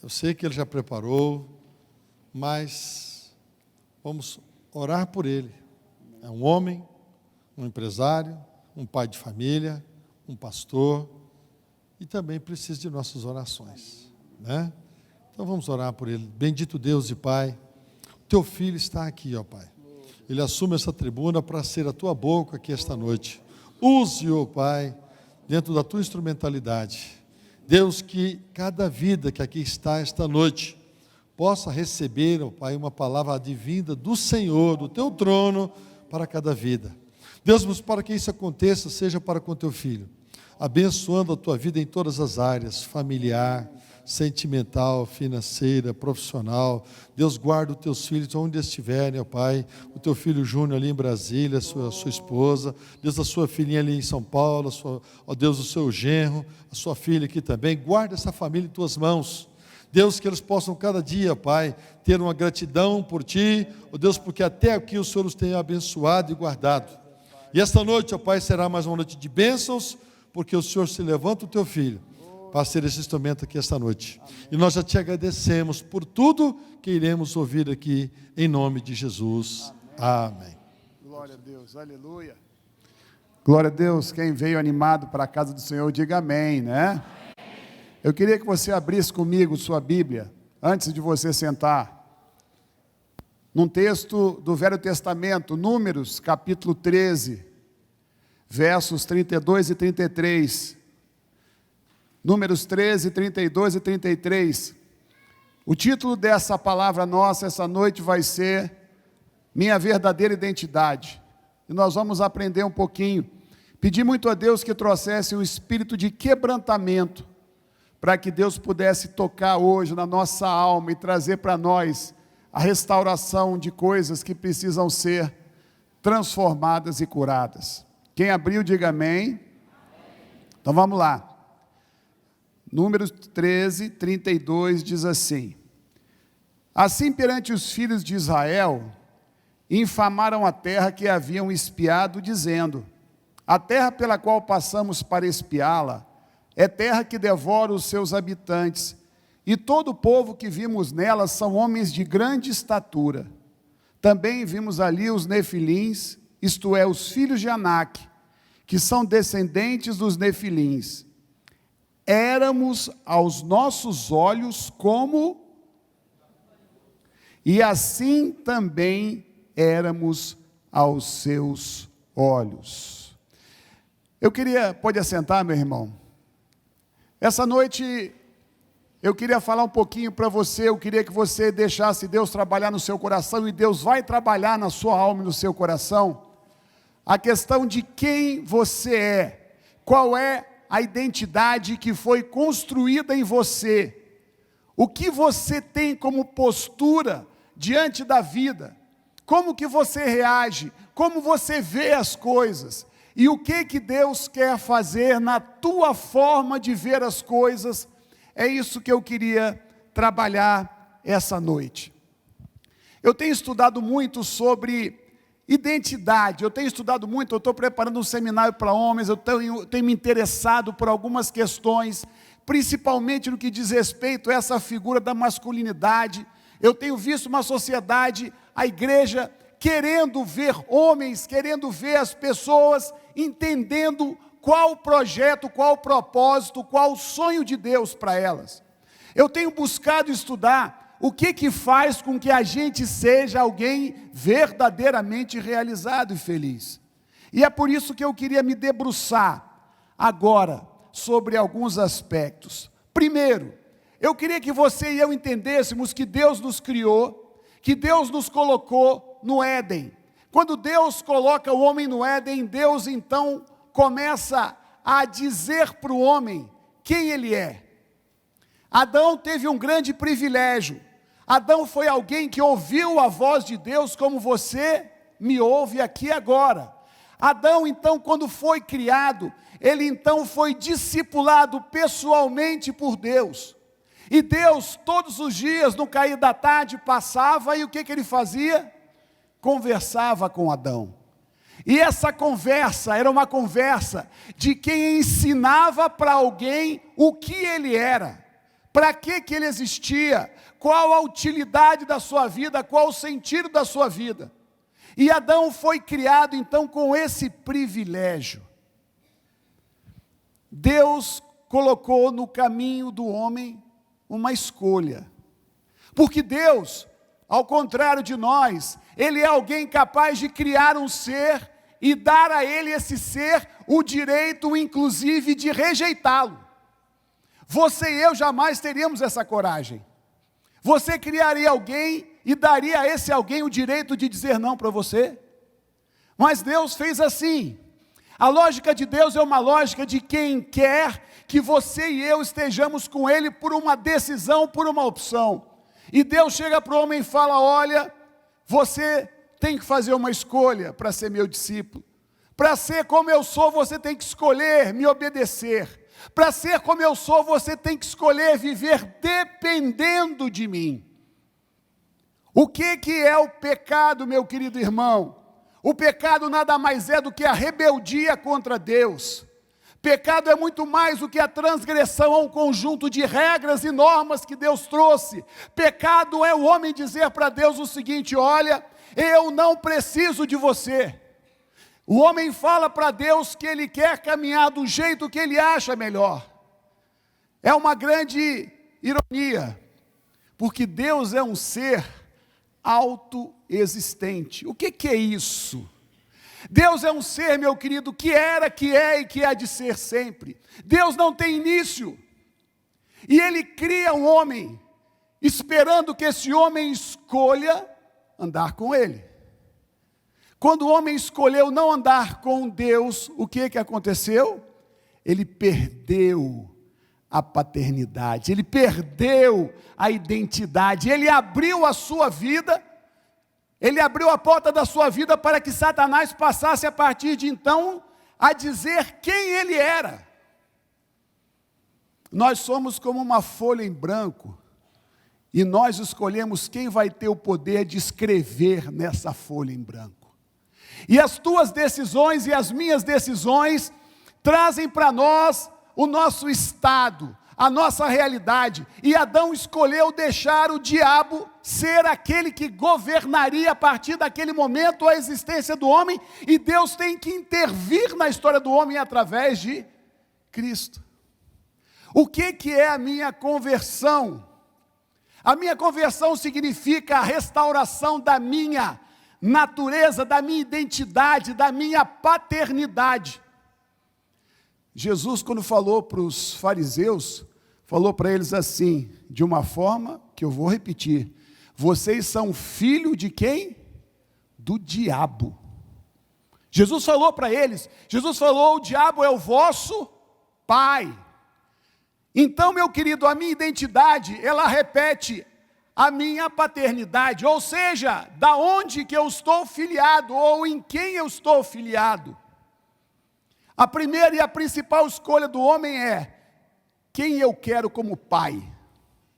Eu sei que ele já preparou, mas vamos orar por ele. É um homem, um empresário, um pai de família, um pastor, e também precisa de nossas orações, né? Então vamos orar por ele. Bendito Deus e Pai, teu filho está aqui, ó Pai. Ele assume essa tribuna para ser a tua boca aqui esta noite. Use-o, Pai, dentro da tua instrumentalidade. Deus, que cada vida que aqui está esta noite possa receber, ó Pai, uma palavra divina do Senhor, do teu trono, para cada vida. Deus, mas para que isso aconteça, seja para com teu filho, abençoando a tua vida em todas as áreas, familiar, sentimental, financeira, profissional. Deus, guarda os teus filhos onde estiverem, ó Pai, o teu filho Júnior ali em Brasília, a sua esposa, Deus, a sua filhinha ali em São Paulo, ó Deus, o seu genro, a sua filha aqui também. Guarda essa família em tuas mãos. Deus, que eles possam cada dia, Pai, ter uma gratidão por Ti, ó Deus, porque até aqui o Senhor os tem abençoado e guardado. E esta noite, ó Pai, será mais uma noite de bênçãos, porque o Senhor se levanta o teu filho para ser esse instrumento aqui esta noite. Amém. E nós já te agradecemos por tudo que iremos ouvir aqui, em nome de Jesus. Amém. Amém. Glória a Deus, aleluia. Glória a Deus, quem veio animado para a casa do Senhor, diga amém, né? Eu queria que você abrisse comigo sua Bíblia, antes de você sentar, num texto do Velho Testamento, Números, capítulo 13, versos 32 e 33, Números 13, 32 e 33, o título dessa palavra nossa essa noite vai ser Minha Verdadeira Identidade, e nós vamos aprender um pouquinho, pedir muito a Deus que trouxesse um espírito de quebrantamento, para que Deus pudesse tocar hoje na nossa alma e trazer para nós a restauração de coisas que precisam ser transformadas e curadas. Quem abriu, diga amém. Então vamos lá. Números 13, 32 diz assim: Assim perante os filhos de Israel, infamaram a terra que haviam espiado, dizendo: A terra pela qual passamos para espiá-la, é terra que devora os seus habitantes, e todo o povo que vimos nela são homens de grande estatura. Também vimos ali os nefilins, isto é, os filhos de Anak, que são descendentes dos nefilins. Éramos aos nossos olhos como, e assim também éramos aos seus olhos. Eu queria, pode assentar, meu irmão? Essa noite eu queria falar um pouquinho para você, eu queria que você deixasse Deus trabalhar no seu coração, e Deus vai trabalhar na sua alma e no seu coração, a questão de quem você é, qual é a identidade que foi construída em você, o que você tem como postura diante da vida, como que você reage, como você vê as coisas, e o que Deus quer fazer na tua forma de ver as coisas. É isso que eu queria trabalhar essa noite. Eu tenho estudado muito sobre identidade, eu estou preparando um seminário para homens, eu tenho me interessado por algumas questões, principalmente no que diz respeito a essa figura da masculinidade. Eu tenho visto uma sociedade, a igreja, querendo ver homens, querendo ver as pessoas, entendendo qual o projeto, qual o propósito, qual o sonho de Deus para elas. Eu tenho buscado estudar o que faz com que a gente seja alguém verdadeiramente realizado e feliz. E é por isso que eu queria me debruçar agora sobre alguns aspectos. Primeiro, eu queria que você e eu entendêssemos que Deus nos criou, que Deus nos colocou no Éden. Quando Deus coloca o homem no Éden, Deus então começa a dizer para o homem quem ele é. Adão teve um grande privilégio. Adão foi alguém que ouviu a voz de Deus como você me ouve aqui agora. Adão então, quando foi criado, ele então foi discipulado pessoalmente por Deus. E Deus, todos os dias, no cair da tarde, passava, e o que ele fazia? Conversava com Adão. E essa conversa era uma conversa de quem ensinava para alguém o que ele era. Para que ele existia? Qual a utilidade da sua vida? Qual o sentido da sua vida? E Adão foi criado então com esse privilégio. Deus colocou no caminho do homem uma escolha. Porque Deus, ao contrário de nós, Ele é alguém capaz de criar um ser e dar a ele, esse ser, o direito, inclusive, de rejeitá-lo. Você e eu jamais teríamos essa coragem. Você criaria alguém e daria a esse alguém o direito de dizer não para você? Mas Deus fez assim. A lógica de Deus é uma lógica de quem quer que você e eu estejamos com Ele por uma decisão, por uma opção. E Deus chega para o homem e fala: olha, você tem que fazer uma escolha para ser meu discípulo. Para ser como eu sou, você tem que escolher me obedecer. Para ser como eu sou, você tem que escolher viver dependendo de mim. O que é o pecado, meu querido irmão? O pecado nada mais é do que a rebeldia contra Deus. Pecado é muito mais do que a transgressão a um conjunto de regras e normas que Deus trouxe. Pecado é o homem dizer para Deus o seguinte: olha, eu não preciso de você. O homem fala para Deus que ele quer caminhar do jeito que ele acha melhor. É uma grande ironia, porque Deus é um ser autoexistente. O que é isso? Deus é um ser, meu querido, que era, que é e que há de ser sempre. Deus não tem início. E Ele cria um homem, esperando que esse homem escolha andar com Ele. Quando o homem escolheu não andar com Deus, o que aconteceu? Ele perdeu a paternidade, ele perdeu a identidade, ele abriu a sua vida, ele abriu a porta da sua vida para que Satanás passasse a partir de então a dizer quem ele era. Nós somos como uma folha em branco e nós escolhemos quem vai ter o poder de escrever nessa folha em branco. E as tuas decisões e as minhas decisões trazem para nós o nosso estado, a nossa realidade. E Adão escolheu deixar o diabo ser aquele que governaria a partir daquele momento a existência do homem, e Deus tem que intervir na história do homem através de Cristo. O que é a minha conversão? A minha conversão significa a restauração da minha natureza, da minha identidade, da minha paternidade. Jesus, quando falou para os fariseus, falou para eles assim, de uma forma que eu vou repetir: vocês são filho de quem? Do diabo. Jesus falou para eles, Jesus falou: o diabo é o vosso pai. Então, meu querido, a minha identidade, ela repete a minha paternidade, ou seja, da onde que eu estou filiado, ou em quem eu estou filiado. A primeira e a principal escolha do homem é quem eu quero como pai.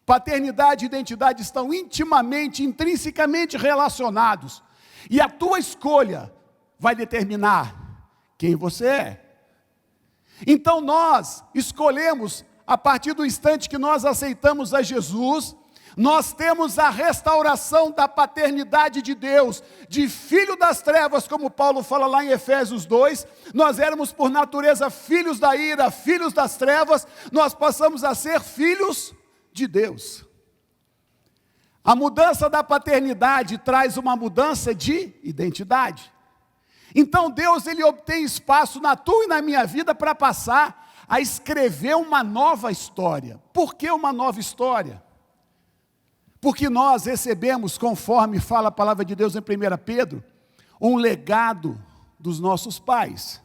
Paternidade e identidade estão intimamente, intrinsecamente relacionados, e a tua escolha vai determinar quem você é. Então nós escolhemos, a partir do instante que nós aceitamos a Jesus, nós temos a restauração da paternidade de Deus, de filho das trevas, como Paulo fala lá em Efésios 2, nós éramos por natureza filhos da ira, filhos das trevas, nós passamos a ser filhos de Deus. A mudança da paternidade traz uma mudança de identidade. Então Deus, Ele obtém espaço na tua e na minha vida para passar a escrever uma nova história. Por que uma nova história? Porque nós recebemos, conforme fala a palavra de Deus em 1 Pedro, um legado dos nossos pais.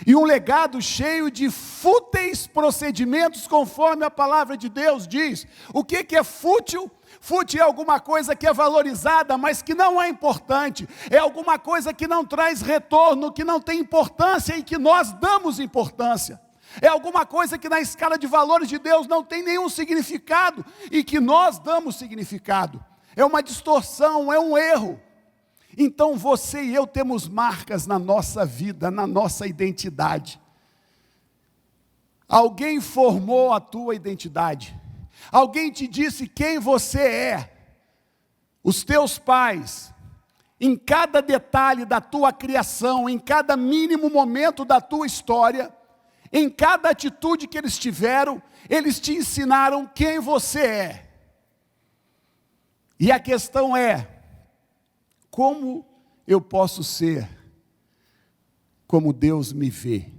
E um legado cheio de fúteis procedimentos, conforme a palavra de Deus diz. O que é fútil? Fútil é alguma coisa que é valorizada, mas que não é importante. É alguma coisa que não traz retorno, que não tem importância e que nós damos importância. É alguma coisa que na escala de valores de Deus não tem nenhum significado e que nós damos significado. É uma distorção, é um erro. Então você e eu temos marcas na nossa vida, na nossa identidade. Alguém formou a tua identidade. Alguém te disse quem você é. Os teus pais, em cada detalhe da tua criação, em cada mínimo momento da tua história, em cada atitude que eles tiveram, eles te ensinaram quem você é. E a questão é, como eu posso ser como Deus me vê?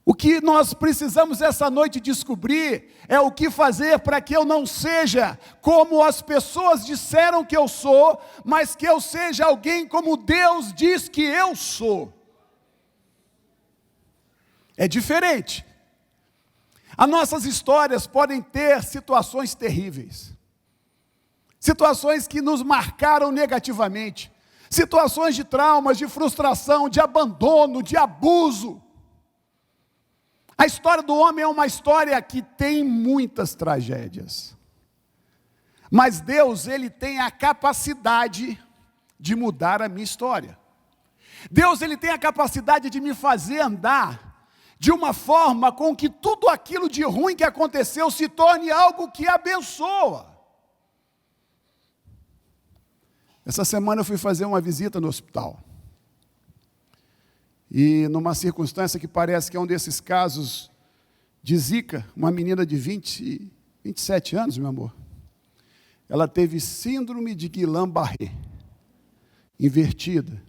O que nós precisamos essa noite descobrir é o que fazer para que eu não seja como as pessoas disseram que eu sou, mas que eu seja alguém como Deus diz que eu sou. É diferente. As nossas histórias podem ter situações terríveis, situações que nos marcaram negativamente, situações de traumas, de frustração, de abandono, de abuso. A história do homem é uma história que tem muitas tragédias. Mas Deus, Ele tem a capacidade de mudar a minha história. Deus, Ele tem a capacidade de me fazer andar de uma forma com que tudo aquilo de ruim que aconteceu se torne algo que abençoa. Essa semana eu fui fazer uma visita no hospital. E numa circunstância que parece que é um desses casos de Zika, uma menina de 27 anos, meu amor, ela teve síndrome de Guillain-Barré, invertida.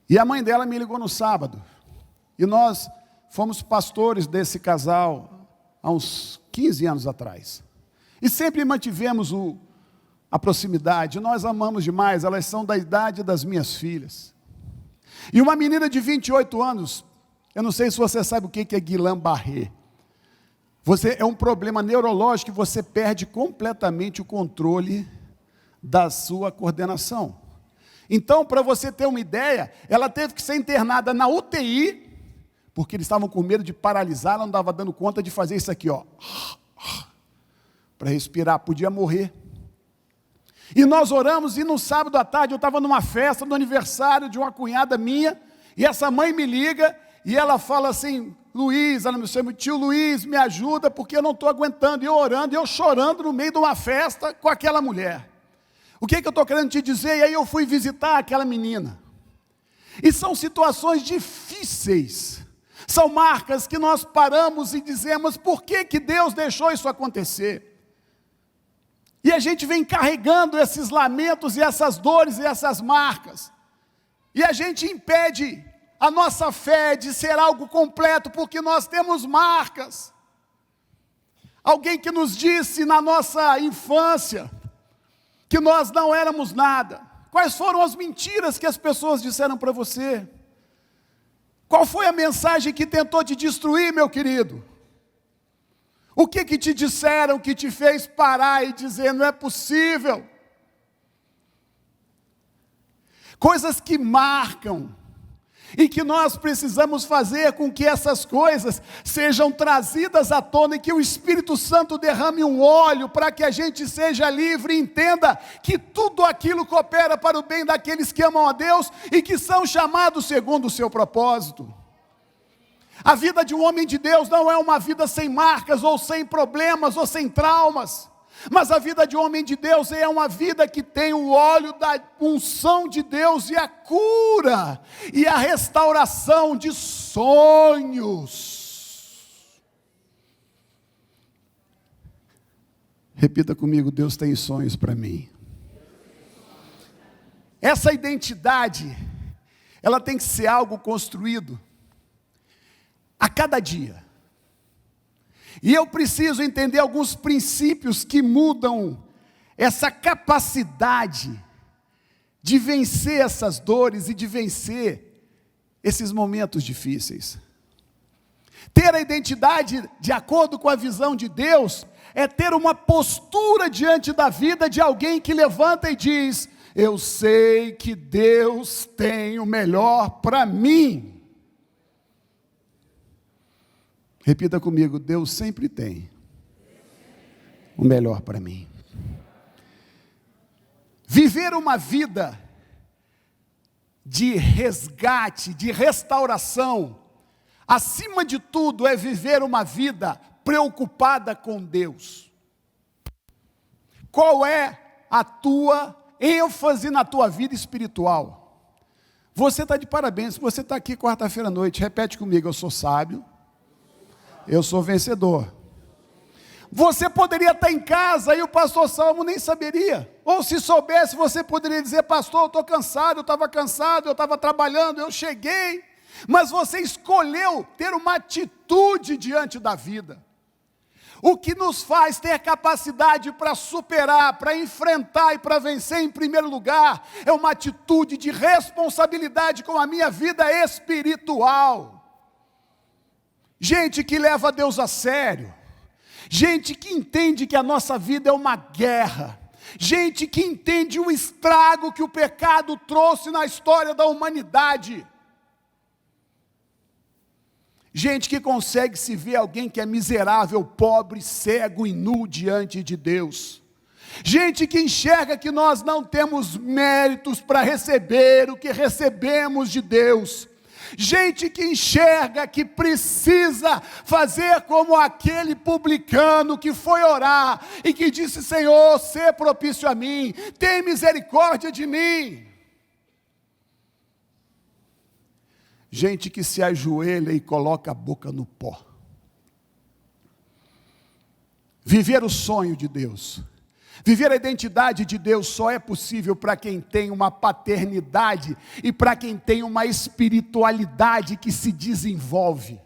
E a mãe dela me ligou no sábado, e nós fomos pastores desse casal há uns 15 anos atrás. E sempre mantivemos a proximidade, nós amamos demais, elas são da idade das minhas filhas. E uma menina de 28 anos, eu não sei se você sabe o que é Guillain-Barré. É um problema neurológico que você perde completamente o controle da sua coordenação. Então, para você ter uma ideia, ela teve que ser internada na UTI, porque eles estavam com medo de paralisar, ela não estava dando conta de fazer isso aqui, ó, para respirar, podia morrer. E nós oramos, e no sábado à tarde eu estava numa festa, no aniversário de uma cunhada minha, e essa mãe me liga, e ela fala assim, Luiz, ela me chama, tio Luiz, me ajuda, porque eu não estou aguentando, e eu orando, e eu chorando no meio de uma festa com aquela mulher. O que eu estou querendo te dizer? E aí eu fui visitar aquela menina. E são situações difíceis, são marcas que nós paramos e dizemos, por que Deus deixou isso acontecer? E a gente vem carregando esses lamentos e essas dores e essas marcas. E a gente impede a nossa fé de ser algo completo, porque nós temos marcas. Alguém que nos disse na nossa infância que nós não éramos nada. Quais foram as mentiras que as pessoas disseram para você? Qual foi a mensagem que tentou te destruir, meu querido? O que te disseram que te fez parar e dizer, não é possível? Coisas que marcam, e que nós precisamos fazer com que essas coisas sejam trazidas à tona, e que o Espírito Santo derrame um óleo, para que a gente seja livre e entenda que tudo aquilo coopera para o bem daqueles que amam a Deus, e que são chamados segundo o seu propósito. A vida de um homem de Deus não é uma vida sem marcas, ou sem problemas, ou sem traumas. Mas a vida de um homem de Deus é uma vida que tem o óleo da unção de Deus, e a cura, e a restauração de sonhos. Repita comigo, Deus tem sonhos para mim. Essa identidade, ela tem que ser algo construído a cada dia. E eu preciso entender alguns princípios que mudam essa capacidade de vencer essas dores e de vencer esses momentos difíceis. Ter a identidade de acordo com a visão de Deus é ter uma postura diante da vida de alguém que levanta e diz, eu sei que Deus tem o melhor para mim. Repita comigo, Deus sempre tem o melhor para mim. Viver uma vida de resgate, de restauração, acima de tudo é viver uma vida preocupada com Deus? Qual é a tua ênfase na tua vida espiritual? Você está de parabéns, você está aqui quarta-feira à noite, repete comigo: eu sou sábio, eu sou vencedor. Você poderia estar em casa e o pastor Salmo nem saberia, ou se soubesse, você poderia dizer: pastor, eu estou cansado, eu estava trabalhando, eu cheguei, mas você escolheu ter uma atitude diante da vida. O que nos faz ter capacidade para superar, para enfrentar e para vencer em primeiro lugar, é uma atitude de responsabilidade com a minha vida espiritual. Gente que leva Deus a sério, gente que entende que a nossa vida é uma guerra, gente que entende o estrago que o pecado trouxe na história da humanidade, gente que consegue se ver alguém que é miserável, pobre, cego e nu diante de Deus, gente que enxerga que nós não temos méritos para receber o que recebemos de Deus, gente que enxerga que precisa fazer como aquele publicano que foi orar e que disse: Senhor, sê propício a mim, tem misericórdia de mim. Gente que se ajoelha e coloca a boca no pó. Viver o sonho de Deus, viver a identidade de Deus só é possível para quem tem uma paternidade e para quem tem uma espiritualidade que se desenvolve.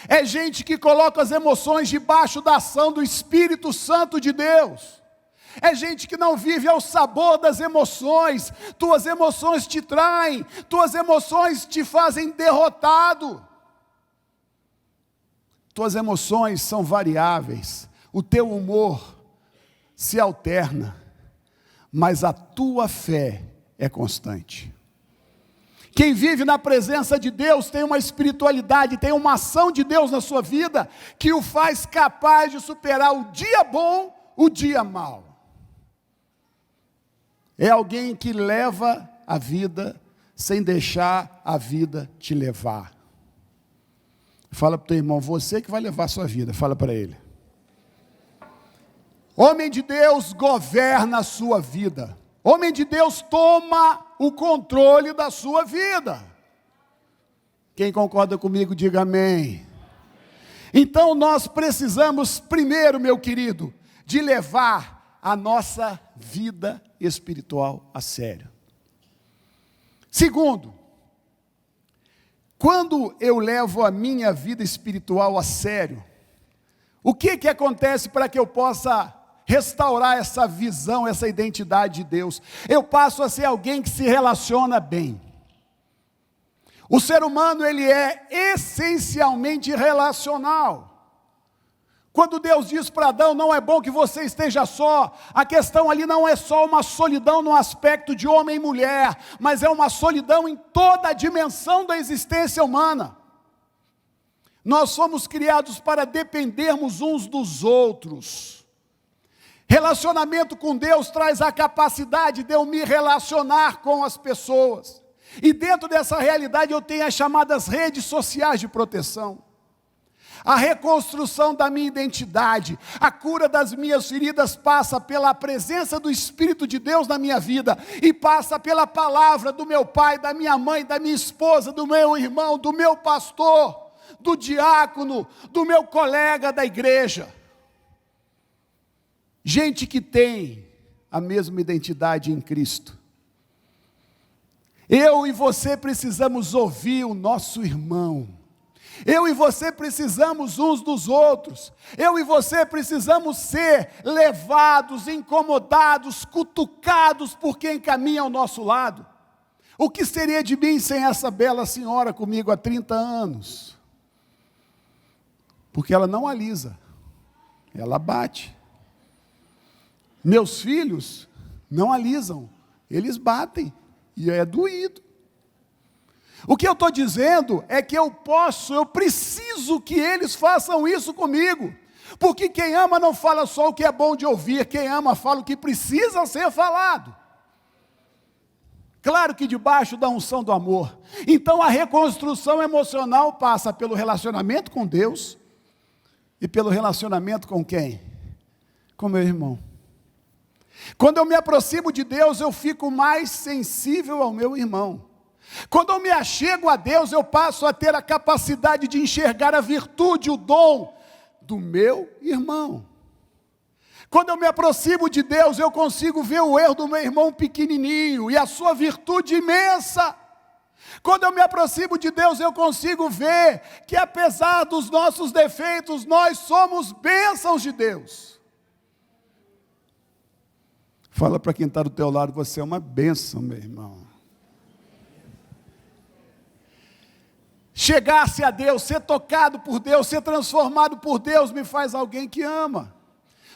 É gente que coloca as emoções debaixo da ação do Espírito Santo de Deus. É gente que não vive ao sabor das emoções. Tuas emoções te traem, tuas emoções te fazem derrotado. Tuas emoções são variáveis, o teu humor se alterna, mas a tua fé é constante. Quem vive na presença de Deus tem uma espiritualidade, tem uma ação de Deus na sua vida, que o faz capaz de superar o dia bom, o dia mau. É alguém que leva a vida sem deixar a vida te levar. Fala para o teu irmão: você que vai levar a sua vida. Fala para ele. Homem de Deus governa a sua vida. Homem de Deus toma o controle da sua vida. Quem concorda comigo, diga amém. Então nós precisamos primeiro, meu querido, de levar a nossa vida espiritual a sério. Segundo, quando eu levo a minha vida espiritual a sério, o que acontece para que eu possa restaurar essa visão, essa identidade de Deus? Eu passo a ser alguém que se relaciona bem. O ser humano, ele é essencialmente relacional. Quando Deus diz para Adão: não é bom que você esteja só, a questão ali não é só uma solidão no aspecto de homem e mulher, mas é uma solidão em toda a dimensão da existência humana. Nós somos criados para dependermos uns dos outros. Relacionamento com Deus traz a capacidade de eu me relacionar com as pessoas. E dentro dessa realidade eu tenho as chamadas redes sociais de proteção. A reconstrução da minha identidade, a cura das minhas feridas passa pela presença do Espírito de Deus na minha vida e passa pela palavra do meu pai, da minha mãe, da minha esposa, do meu irmão, do meu pastor, do diácono, do meu colega da igreja. Gente que tem a mesma identidade em Cristo. Eu e você precisamos ouvir o nosso irmão. Eu e você precisamos uns dos outros. Eu e você precisamos ser levados, incomodados, cutucados por quem caminha ao nosso lado. O que seria de mim sem essa bela senhora comigo há 30 anos? Porque ela não alisa, ela bate. Meus filhos não alisam, eles batem, e é doído. O que eu estou dizendo é que eu preciso que eles façam isso comigo, porque quem ama não fala só o que é bom de ouvir, quem ama fala o que precisa ser falado. Claro que debaixo da unção do amor. Então a reconstrução emocional passa pelo relacionamento com Deus, e pelo relacionamento com quem? Com meu irmão. Quando eu me aproximo de Deus, eu fico mais sensível ao meu irmão. Quando eu me achego a Deus, eu passo a ter a capacidade de enxergar a virtude, o dom do meu irmão. Quando eu me aproximo de Deus, eu consigo ver o erro do meu irmão pequenininho e a sua virtude imensa. Quando eu me aproximo de Deus, eu consigo ver que apesar dos nossos defeitos, nós somos bênçãos de Deus. Fala para quem está do teu lado, você é uma bênção, meu irmão. Chegar-se a Deus, ser tocado por Deus, ser transformado por Deus, me faz alguém que ama.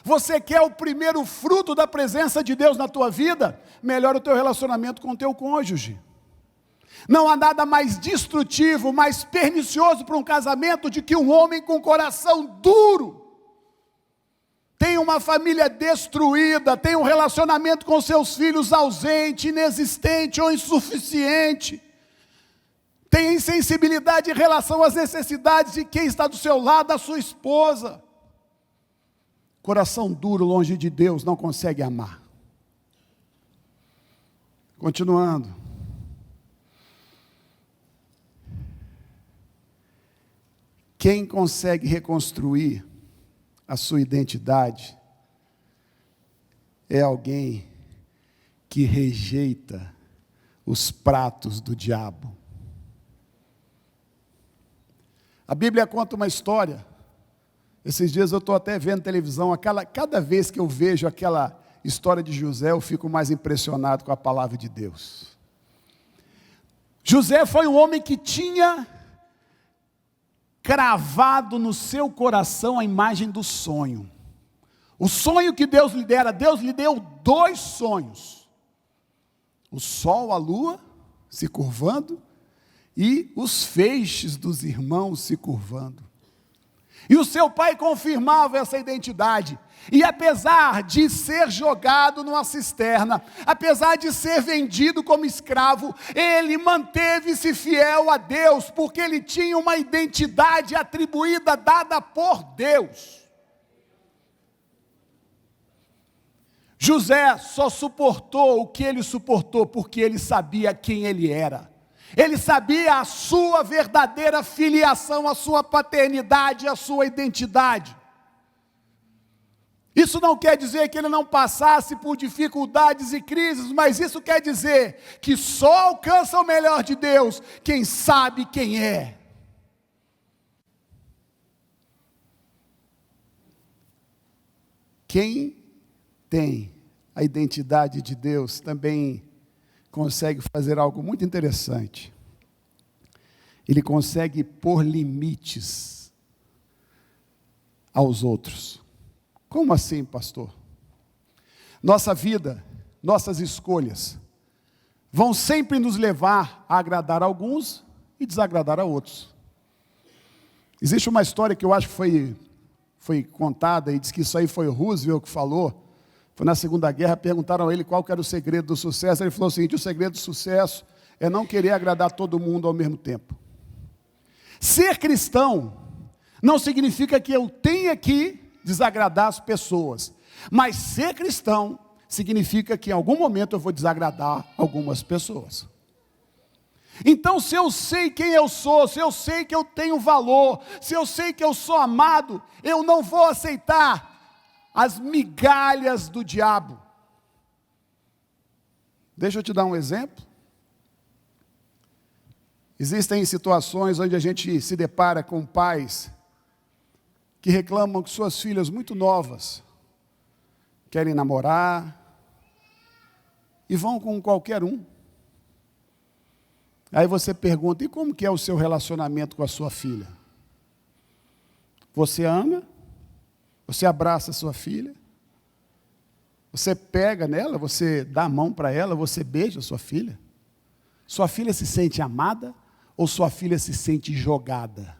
Você quer o primeiro fruto da presença de Deus na tua vida? Melhora o teu relacionamento com o teu cônjuge. Não há nada mais destrutivo, mais pernicioso para um casamento de que um homem com coração duro tem uma família destruída, tem um relacionamento com seus filhos ausente, inexistente ou insuficiente, tem insensibilidade em relação às necessidades de quem está do seu lado, da sua esposa. Coração duro, longe de Deus, não consegue amar. Continuando. Quem consegue reconstruir a sua identidade é alguém que rejeita os pratos do diabo. A Bíblia conta uma história. Esses dias eu estou até vendo televisão, cada vez que eu vejo aquela história de José, eu fico mais impressionado com a palavra de Deus. José foi um homem que tinha cravado no seu coração a imagem do sonho. O sonho que Deus lhe dera, Deus lhe deu 2 sonhos. O sol, a lua se curvando e os feixes dos irmãos se curvando. E o seu pai confirmava essa identidade. E apesar de ser jogado numa cisterna, apesar de ser vendido como escravo, ele manteve-se fiel a Deus, porque ele tinha uma identidade atribuída, dada por Deus. José só suportou o que ele suportou, porque ele sabia quem ele era. Ele sabia a sua verdadeira filiação, a sua paternidade, a sua identidade. Isso não quer dizer que ele não passasse por dificuldades e crises, mas isso quer dizer que só alcança o melhor de Deus quem sabe quem é. Quem tem a identidade de Deus também consegue fazer algo muito interessante. Ele consegue pôr limites aos outros. Como assim, pastor? Nossa vida, nossas escolhas, vão sempre nos levar a agradar a alguns e desagradar a outros. Existe uma história que eu acho que foi contada, e diz que isso aí foi o Roosevelt que falou. Foi na Segunda Guerra, perguntaram a ele qual que era o segredo do sucesso. Ele falou o seguinte: o segredo do sucesso é não querer agradar todo mundo ao mesmo tempo. Ser cristão não significa que eu tenha que desagradar as pessoas, mas ser cristão significa que em algum momento eu vou desagradar algumas pessoas. Então, se eu sei quem eu sou, se eu sei que eu tenho valor, se eu sei que eu sou amado, eu não vou aceitar as migalhas do diabo. Deixa eu te dar um exemplo. Existem situações onde a gente se depara com pais que reclamam que suas filhas muito novas querem namorar e vão com qualquer um. Aí você pergunta: e como que é o seu relacionamento com a sua filha? Você ama? Você abraça a sua filha? Você pega nela, você dá a mão para ela, você beija a sua filha? Sua filha se sente amada ou sua filha se sente jogada?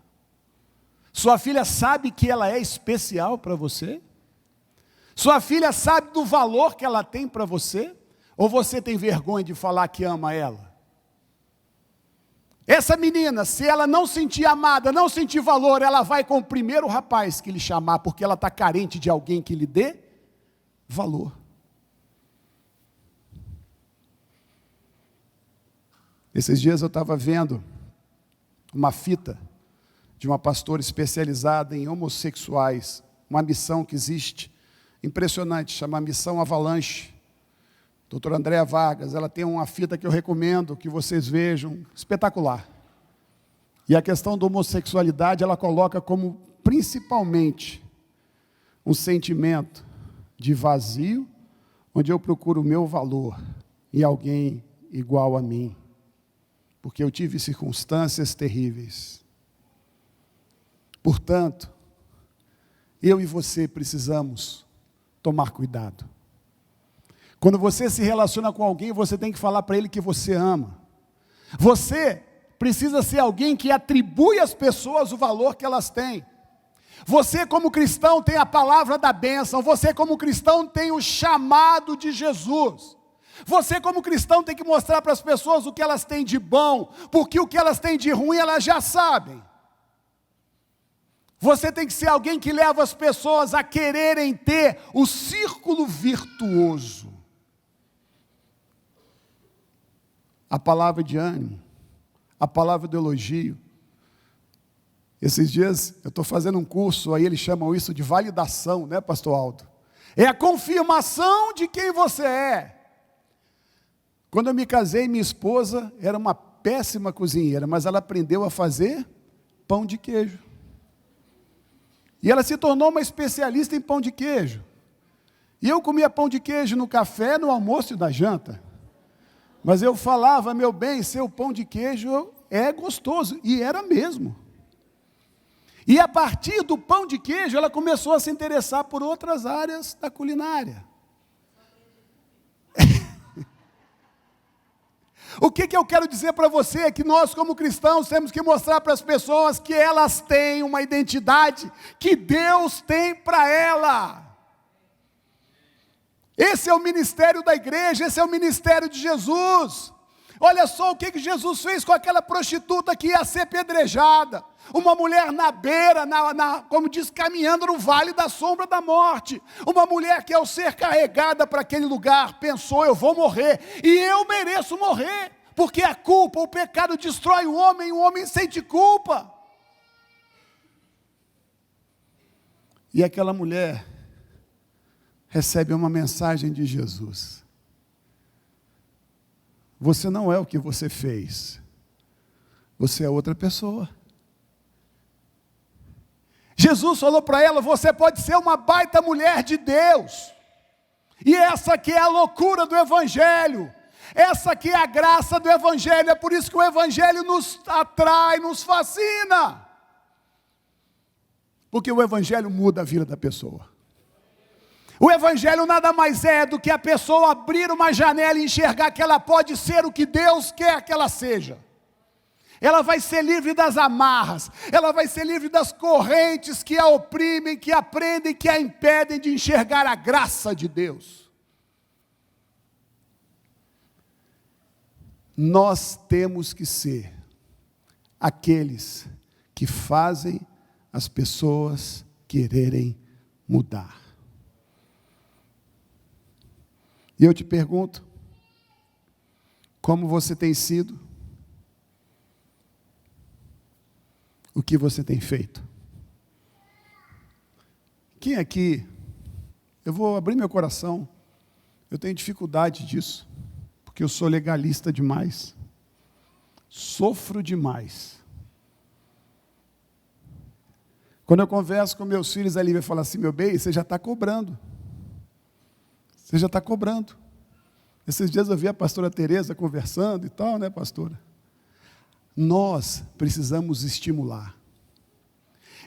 Sua filha sabe que ela é especial para você? Sua filha sabe do valor que ela tem para você? Ou você tem vergonha de falar que ama ela? Essa menina, se ela não sentir amada, não sentir valor, ela vai com o primeiro rapaz que lhe chamar, porque ela está carente de alguém que lhe dê valor. Esses dias eu estava vendo uma fita de uma pastora especializada em homossexuais, uma missão que existe, impressionante, chama Missão Avalanche. Doutora Andréa Vargas, ela tem uma fita que eu recomendo que vocês vejam, espetacular. E a questão da homossexualidade, ela coloca como, principalmente, um sentimento de vazio, onde eu procuro o meu valor em alguém igual a mim. Porque eu tive circunstâncias terríveis. Portanto, eu e você precisamos tomar cuidado. Quando você se relaciona com alguém, você tem que falar para ele que você ama. Você precisa ser alguém que atribui às pessoas o valor que elas têm. Você, como cristão, tem a palavra da bênção. Você, como cristão, tem o chamado de Jesus. Você, como cristão, tem que mostrar para as pessoas o que elas têm de bom, porque o que elas têm de ruim, elas já sabem. Você tem que ser alguém que leva as pessoas a quererem ter o círculo virtuoso. A palavra de ânimo, a palavra de elogio. Esses dias eu estou fazendo um curso, aí eles chamam isso de validação, né, pastor Aldo? É a confirmação de quem você é. Quando eu me casei, minha esposa era uma péssima cozinheira, mas ela aprendeu a fazer pão de queijo. E ela se tornou uma especialista em pão de queijo. E eu comia pão de queijo no café, no almoço e na janta. Mas eu falava, meu bem, seu pão de queijo é gostoso. E era mesmo. E a partir do pão de queijo, ela começou a se interessar por outras áreas da culinária. O que eu quero dizer para você é que nós, como cristãos, temos que mostrar para as pessoas que elas têm uma identidade que Deus tem para ela. Esse é o ministério da igreja, esse é o ministério de Jesus. Olha só o que Jesus fez com aquela prostituta que ia ser apedrejada. Uma mulher na beira, como diz, caminhando no vale da sombra da morte. Uma mulher que, ao ser carregada para aquele lugar, pensou, eu vou morrer, e eu mereço morrer, porque a culpa, o pecado destrói o homem sente culpa. E aquela mulher recebe uma mensagem de Jesus. Você não é o que você fez. Você é outra pessoa. Jesus falou para ela, você pode ser uma baita mulher de Deus. E essa aqui é a loucura do Evangelho. Essa aqui é a graça do Evangelho. É por isso que o Evangelho nos atrai, nos fascina. Porque o Evangelho muda a vida da pessoa. O Evangelho nada mais é do que a pessoa abrir uma janela e enxergar que ela pode ser o que Deus quer que ela seja. Ela vai ser livre das amarras, ela vai ser livre das correntes que a oprimem, que a prendem, que a impedem de enxergar a graça de Deus. Nós temos que ser aqueles que fazem as pessoas quererem mudar. E eu te pergunto, como você tem sido? O que você tem feito? Quem aqui, eu vou abrir meu coração, eu tenho dificuldade disso, porque eu sou legalista demais, sofro demais. Quando eu converso com meus filhos, a Lívia fala assim, meu bem, você já está cobrando. Você já está cobrando. Esses dias eu vi a pastora Tereza conversando e tal, né, pastora? Nós precisamos estimular.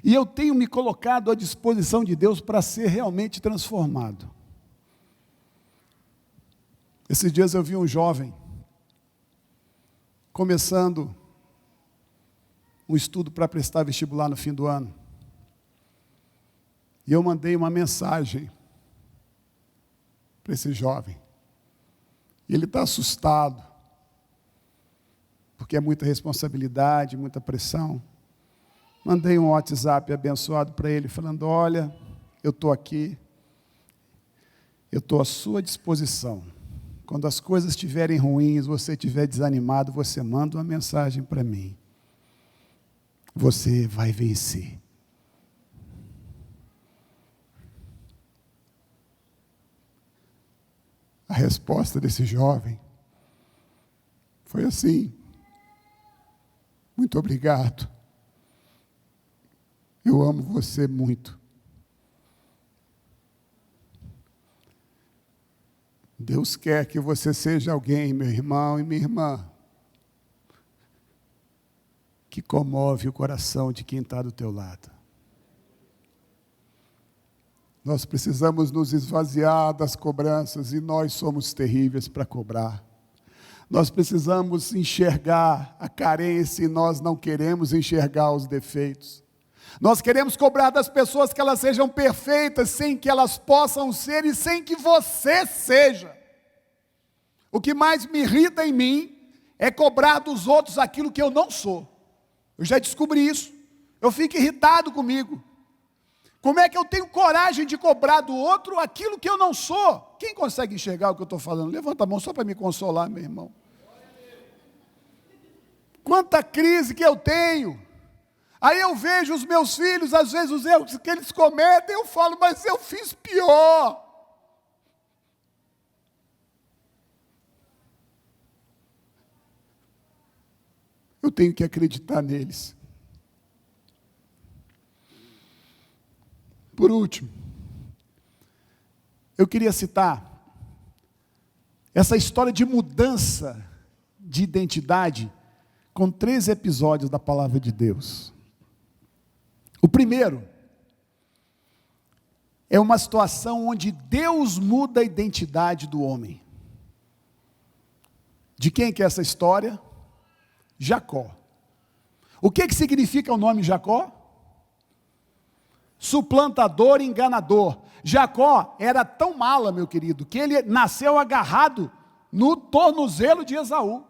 E eu tenho me colocado à disposição de Deus para ser realmente transformado. Esses dias eu vi um jovem começando um estudo para prestar vestibular no fim do ano. E eu mandei uma mensagem para esse jovem. E ele está assustado. porque é muita responsabilidade, muita pressão. Mandei um WhatsApp abençoado para ele, falando: olha, eu estou aqui, eu estou à sua disposição. Quando as coisas estiverem ruins, você estiver desanimado, você manda uma mensagem para mim. Você vai vencer. A resposta desse jovem foi assim: muito obrigado. Eu amo você muito. Deus quer que você seja alguém, meu irmão e minha irmã, que comove o coração de quem está do teu lado. Nós precisamos nos esvaziar das cobranças, e nós somos terríveis para cobrar. Nós precisamos enxergar a carência, e nós não queremos enxergar os defeitos. Nós queremos cobrar das pessoas que elas sejam perfeitas, sem que elas possam ser e sem que você seja. O que mais me irrita em mim é cobrar dos outros aquilo que eu não sou. Eu já descobri isso. Eu fico irritado comigo. Como é que eu tenho coragem de cobrar do outro aquilo que eu não sou? Quem consegue enxergar o que eu estou falando? Levanta a mão só para me consolar, meu irmão. Quanta crise que eu tenho. Aí eu vejo os meus filhos, às vezes os erros que eles cometem, eu falo: mas eu fiz pior. Eu tenho que acreditar neles. Por último, eu queria citar essa história de mudança de identidade com 3 episódios da palavra de Deus. O primeiro é uma situação onde Deus muda a identidade do homem. De quem que é essa história? Jacó. O que significa o nome Jacó? Suplantador e enganador. Jacó era tão mala, meu querido, que ele nasceu agarrado no tornozelo de Esaú.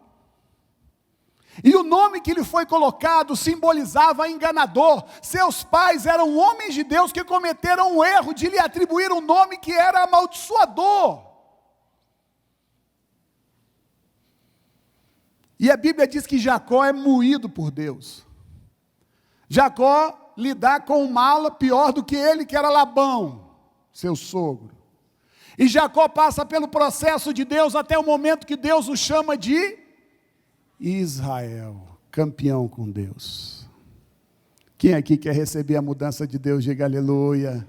E o nome que lhe foi colocado simbolizava enganador. Seus pais eram homens de Deus que cometeram o erro de lhe atribuir um nome que era amaldiçoador. E a Bíblia diz que Jacó é moído por Deus. Jacó lidar com o mala pior do que ele, que era Labão, seu sogro. E Jacó passa pelo processo de Deus até o momento que Deus o chama de Israel, campeão com Deus. Quem aqui quer receber a mudança de Deus, diga aleluia.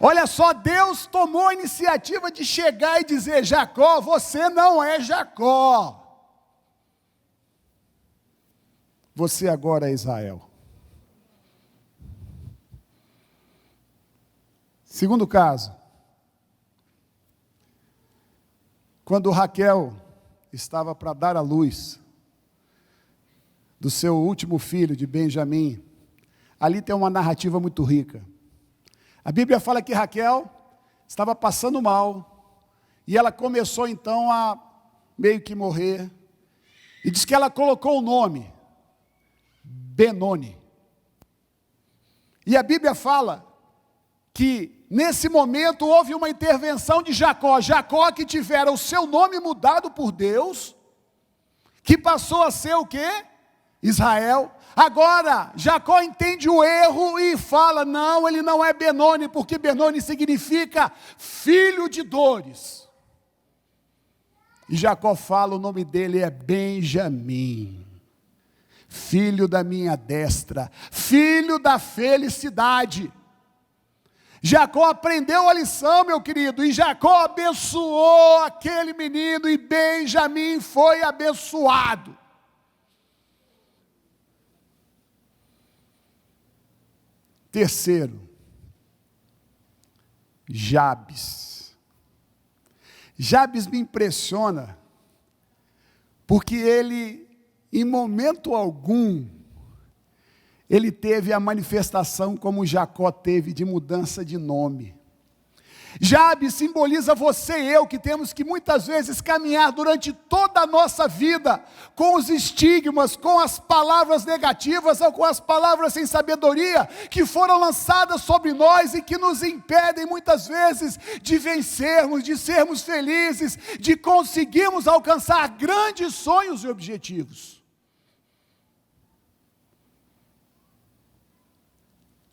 Olha só, Deus tomou a iniciativa de chegar e dizer: Jacó, você não é Jacó. Você agora é Israel. Segundo caso, quando Raquel estava para dar à luz do seu último filho, de Benjamim, ali tem uma narrativa muito rica. A Bíblia fala que Raquel estava passando mal, e ela começou então a meio que morrer, e diz que ela colocou o nome Benoni. E a Bíblia fala que nesse momento houve uma intervenção de Jacó. Jacó que tivera o seu nome mudado por Deus, que passou a ser o quê? Israel. Agora, Jacó entende o erro e fala: não, ele não é Benoni, porque Benoni significa filho de dores. E Jacó fala: o nome dele é Benjamim, filho da minha destra, filho da felicidade. Jacó aprendeu a lição, meu querido, e Jacó abençoou aquele menino, e Benjamim foi abençoado. Terceiro, Jabes. Jabes me impressiona, porque ele, em momento algum, ele teve a manifestação como Jacó teve de mudança de nome. Jabes simboliza você e eu, que temos que muitas vezes caminhar durante toda a nossa vida com os estigmas, com as palavras negativas ou com as palavras sem sabedoria que foram lançadas sobre nós e que nos impedem muitas vezes de vencermos, de sermos felizes, de conseguirmos alcançar grandes sonhos e objetivos.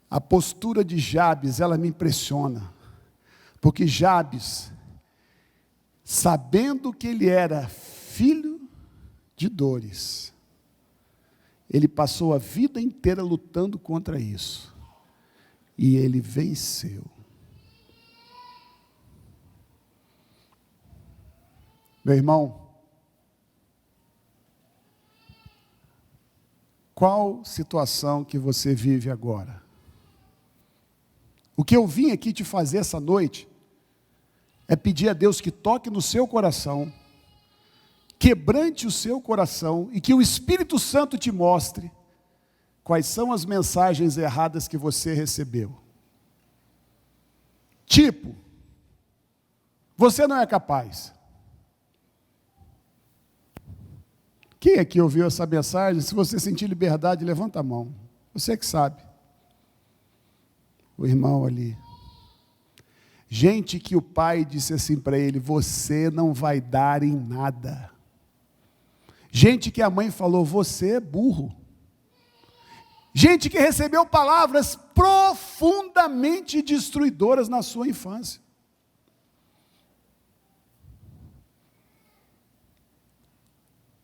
A postura de Jabes, ela me impressiona. Porque Jabes, sabendo que ele era filho de dores, ele passou a vida inteira lutando contra isso. E ele venceu. Meu irmão, qual situação que você vive agora? O que eu vim aqui te fazer essa noite é pedir a Deus que toque no seu coração, quebrante o seu coração e que o Espírito Santo te mostre quais são as mensagens erradas que você recebeu. Tipo, você não é capaz. Quem aqui ouviu essa mensagem? Se você sentir liberdade, levanta a mão. Você que sabe. O irmão ali. Gente que o pai disse assim para ele: você não vai dar em nada. Gente que a mãe falou: você é burro. Gente que recebeu palavras profundamente destruidoras na sua infância.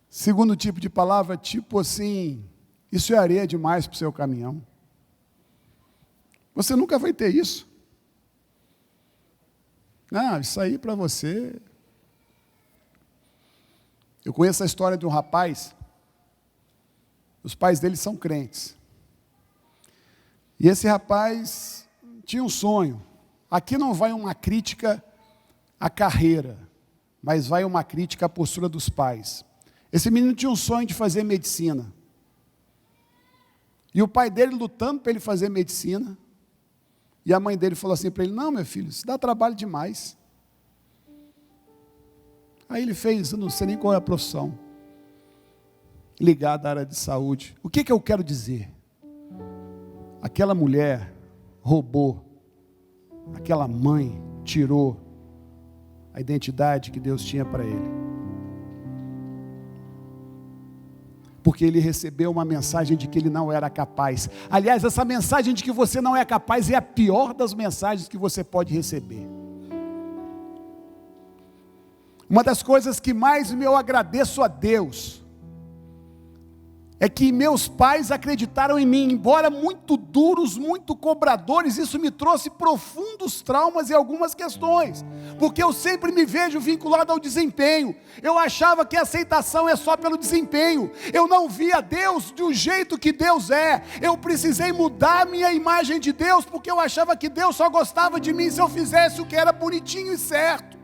Segundo tipo de palavra, tipo assim: isso é areia demais para o seu caminhão. Você nunca vai ter isso. Não, isso aí para você. Eu conheço a história de um rapaz, os pais dele são crentes. E esse rapaz tinha um sonho. Aqui não vai uma crítica à carreira, mas vai uma crítica à postura dos pais. Esse menino tinha um sonho de fazer medicina. E o pai dele lutando para ele fazer medicina. E a mãe dele falou assim para ele: não, meu filho, isso dá trabalho demais. Aí ele fez, eu não sei nem qual é a profissão, ligada à área de saúde. O que eu quero dizer? Aquela mulher roubou, aquela mãe tirou a identidade que Deus tinha para ele. Porque ele recebeu uma mensagem de que ele não era capaz. Aliás, essa mensagem de que você não é capaz é a pior das mensagens que você pode receber. Uma das coisas que mais eu agradeço a Deus é que meus pais acreditaram em mim, embora muito duros, muito cobradores. Isso me trouxe profundos traumas e algumas questões, porque eu sempre me vejo vinculado ao desempenho. Eu achava que a aceitação é só pelo desempenho, eu não via Deus do jeito que Deus é. Eu precisei mudar a minha imagem de Deus, porque eu achava que Deus só gostava de mim se eu fizesse o que era bonitinho e certo.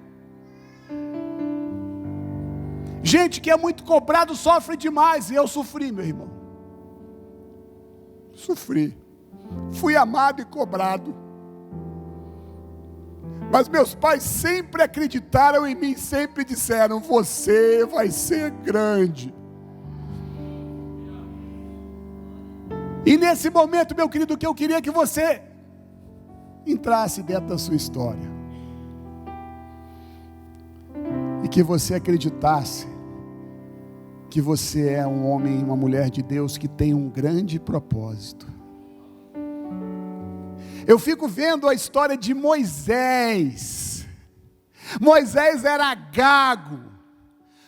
Gente que é muito cobrado sofre demais, e eu sofri, meu irmão. Sofri. Fui amado e cobrado. Mas meus pais sempre acreditaram em mim, sempre disseram: você vai ser grande. E nesse momento, meu querido, que eu queria que você entrasse dentro da sua história. E que você acreditasse que você é um homem e uma mulher de Deus que tem um grande propósito. Eu fico vendo a história de Moisés. Moisés era gago.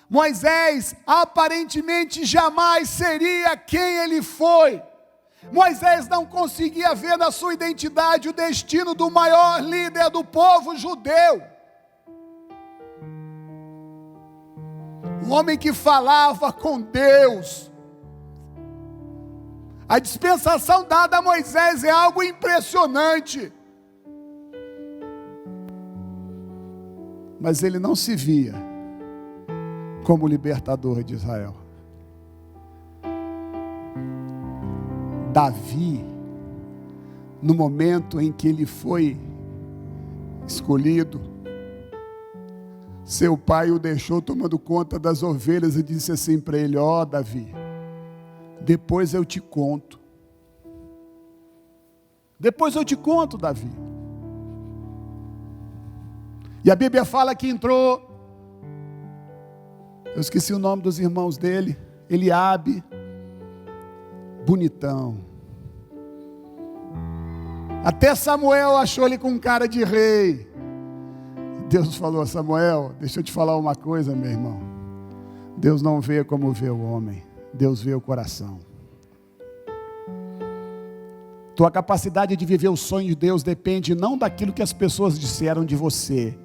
Moisés aparentemente jamais seria quem ele foi. Moisés não conseguia ver na sua identidade o destino do maior líder do povo judeu. Um homem que falava com Deus. A dispensação dada a Moisés é algo impressionante. Mas ele não se via como libertador de Israel. Davi, no momento em que ele foi escolhido. Seu pai o deixou tomando conta das ovelhas e disse assim para ele: ó, Davi, depois eu te conto. Depois eu te conto, Davi. E a Bíblia fala que entrou, eu esqueci o nome dos irmãos dele, Eliabe, bonitão. Até Samuel achou ele com cara de rei. Deus falou: Samuel, deixa eu te falar uma coisa, meu irmão. Deus não vê como vê o homem, Deus vê o coração. Tua capacidade de viver o sonho de Deus depende não daquilo que as pessoas disseram de você,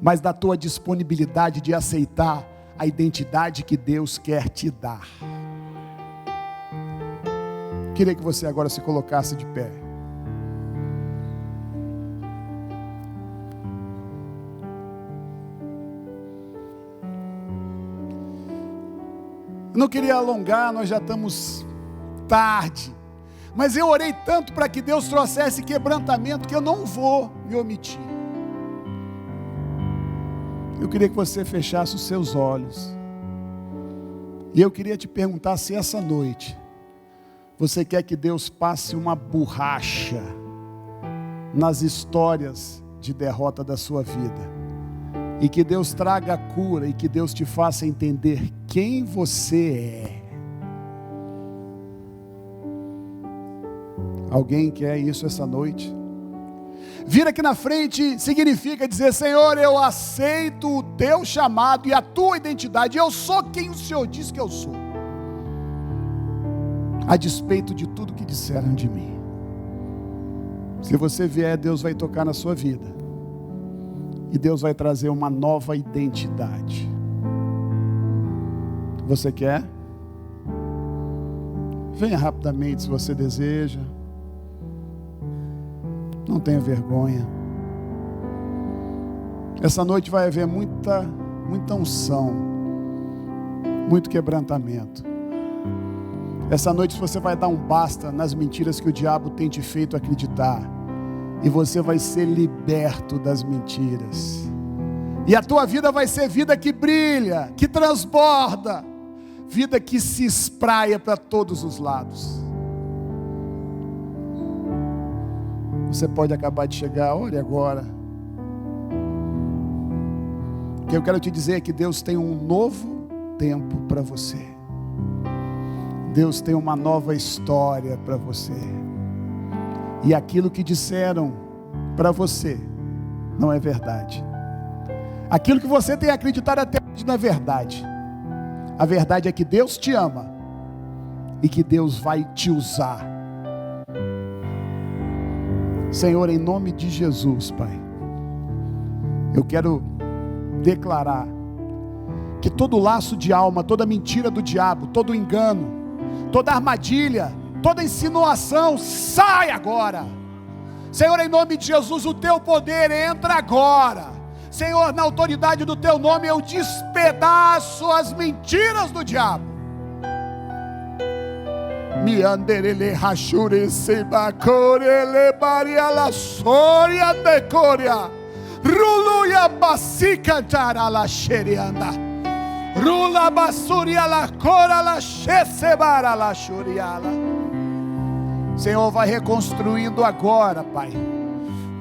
mas da tua disponibilidade de aceitar a identidade que Deus quer te dar. Queria que você agora se colocasse de pé. Eu não queria alongar, nós já estamos tarde. Mas eu orei tanto para que Deus trouxesse quebrantamento que eu não vou me omitir. Eu queria que você fechasse os seus olhos. E eu queria te perguntar se essa noite você quer que Deus passe uma borracha nas histórias de derrota da sua vida. E que Deus traga a cura e que Deus te faça entender quem você é. Alguém quer isso essa noite? Vir aqui na frente significa dizer: Senhor, eu aceito o teu chamado e a tua identidade. Eu sou quem o Senhor diz que eu sou, a despeito de tudo que disseram de mim. Se você vier, Deus vai tocar na sua vida e Deus vai trazer uma nova identidade. Você quer? Venha rapidamente se você deseja. Não tenha vergonha. Essa noite vai haver muita unção, muito quebrantamento. Essa noite você vai dar um basta nas mentiras que o diabo tem te feito acreditar. E você vai ser liberto das mentiras. E a tua vida vai ser vida que brilha, que transborda, vida que se espraia para todos os lados. Você pode acabar de chegar, olhe agora. O que eu quero te dizer é que Deus tem um novo tempo para você. Deus tem uma nova história para você. E aquilo que disseram para você não é verdade. Aquilo que você tem acreditado até hoje não é verdade. A verdade é que Deus te ama e que Deus vai te usar. Senhor, em nome de Jesus, Pai, eu quero declarar que todo laço de alma, toda mentira do diabo, todo engano, toda armadilha, toda insinuação, sai agora. Senhor, em nome de Jesus, o teu poder entra agora. Senhor, na autoridade do teu nome, eu despedaço as mentiras do diabo. Mianderele rachure sebacorele bariala soria decoria. Ruluya basika tarala xerianda. Rula basuria la cora la chesebara la churiala. Senhor, vai reconstruindo agora, Pai.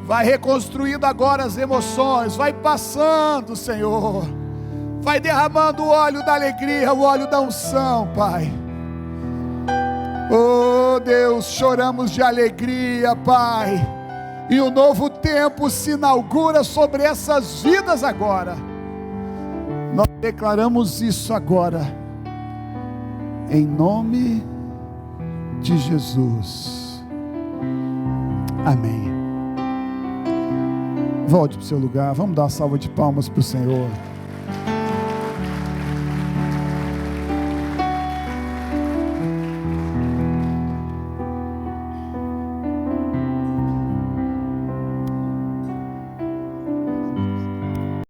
Vai reconstruindo agora as emoções. Vai passando, Senhor. Vai derramando o óleo da alegria, o óleo da unção, Pai. Oh Deus, choramos de alegria, Pai. E um novo tempo se inaugura sobre essas vidas agora. Nós declaramos isso agora, em nome de Jesus. Amém. Volte para o seu lugar, vamos dar uma salva de palmas para o Senhor.